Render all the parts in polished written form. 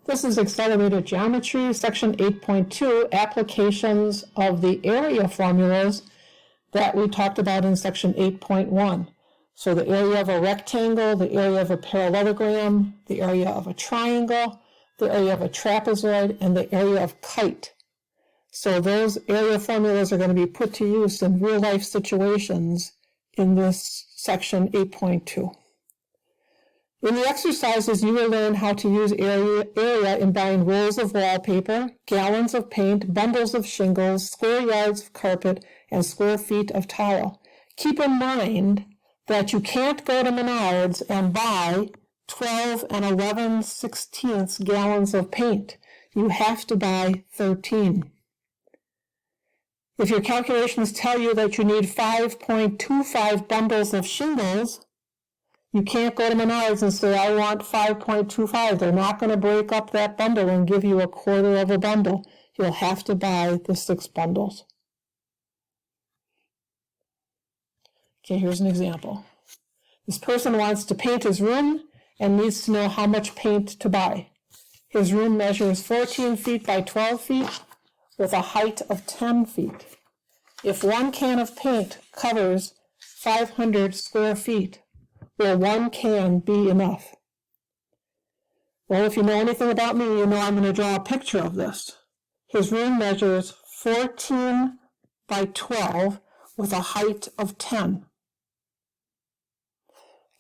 This is Accelerated Geometry, Section 8.2, Applications of the Area Formulas that we talked about in Section 8.1. So the area of a rectangle, the area of a parallelogram, the area of a triangle, the area of a trapezoid, and the area of kite. So those area formulas are going to be put to use in real-life situations in this Section 8.2. In the exercises, you will learn how to use area in buying rolls of wallpaper, gallons of paint, bundles of shingles, square yards of carpet, and square feet of tile. Keep in mind that you can't go to Menards and buy 12 and 11/16 gallons of paint. You have to buy 13. If your calculations tell you that you need 5.25 bundles of shingles, you can't go to Menards and say, I want 5.25. They're not going to break up that bundle and give you a quarter of a bundle. You'll have to buy the 6 bundles. Okay, here's an example. This person wants to paint his room and needs to know how much paint to buy. His room measures 14 feet by 12 feet with a height of 10 feet. If 1 can of paint covers 500 square feet, will 1 can be enough? Well, if you know anything about me, you know I'm going to draw a picture of this. His room measures 14 by 12 with a height of 10.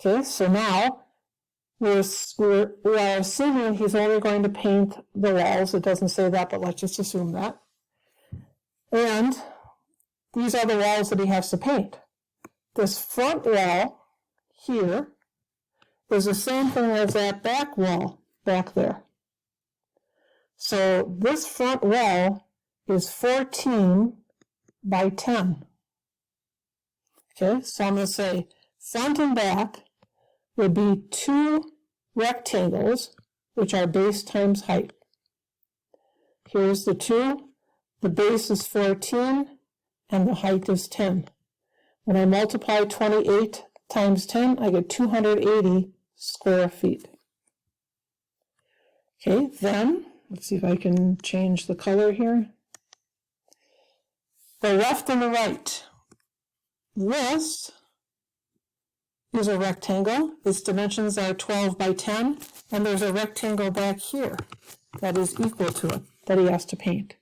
Okay, so now we are assuming he's only going to paint the walls. It doesn't say that, but let's just assume that. And these are the walls that he has to paint. This front wall here is the same thing as that back wall back there. So this front wall is 14 by 10. Okay, so I'm going to say front and back would be 2 rectangles, which are base times height. Here's the 2, the base is 14, and the height is 10. When I multiply 28 times 10, I get 280 square feet. Okay, then, let's see if I can change the color here. The left and the right. This is a rectangle. Its dimensions are 12 by 10, and there's a rectangle back here that is equal to it that he has to paint.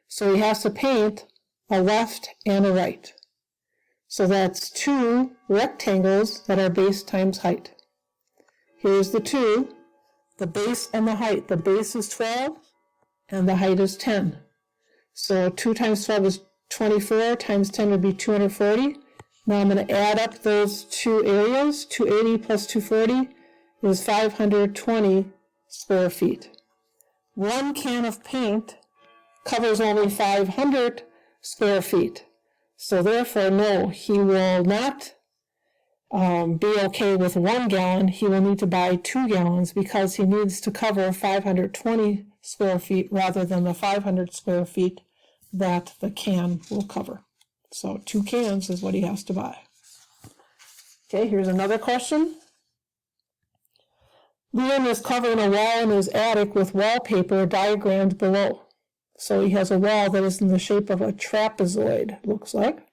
So he has to paint a left and a right. So that's 2 rectangles that are base times height. Here's the 2, the base and the height. The base is 12 and the height is 10. So 2 times 12 is 24, times 10 would be 240. Now I'm going to add up those 2 areas. 280 plus 240 is 520 square feet. 1 can of paint covers only 500 square feet. So therefore, no, he will not be okay with 1 gallon. He will need to buy 2 gallons because he needs to cover 520 square feet rather than the 500 square feet that the can will cover. So 2 cans is what he has to buy. Okay, here's another question. Liam is covering a wall in his attic with wallpaper diagrammed below. So he has a wall that is in the shape of a trapezoid, looks like.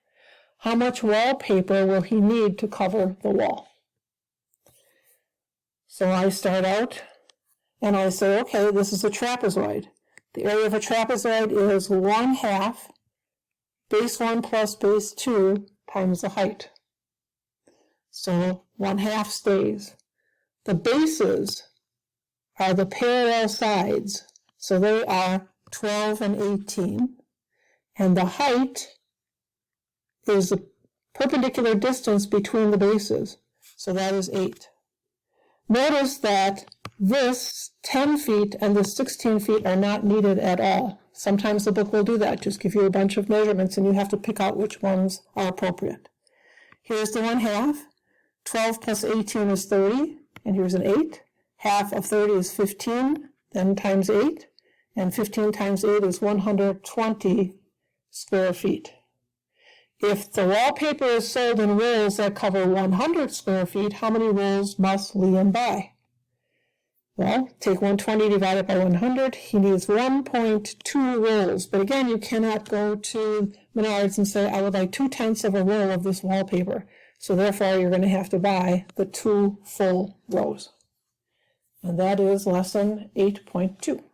How much wallpaper will he need to cover the wall? So I start out and I say, okay, this is a trapezoid. The area of a trapezoid is 1/2 base 1 plus base 2 times the height. So 1/2 stays. The bases are the parallel sides, so they are 12 and 18, and the height is the perpendicular distance between the bases, so that is 8. Notice that this 10 feet and this 16 feet are not needed at all. Sometimes the book will do that, just give you a bunch of measurements and you have to pick out which ones are appropriate. Here's the 1/2. 12 plus 18 is 30, and here's an 8. Half of 30 is 15, then times 8. And 15 times 8 is 120 square feet. If the wallpaper is sold in rolls that cover 100 square feet, how many rolls must Liam buy? Well, take 120 divided by 100. He needs 1.2 rolls. But again, you cannot go to Menards and say, I would like 2/10 of a roll of this wallpaper. So therefore, you're going to have to buy the 2 full rows. And that is lesson 8.2.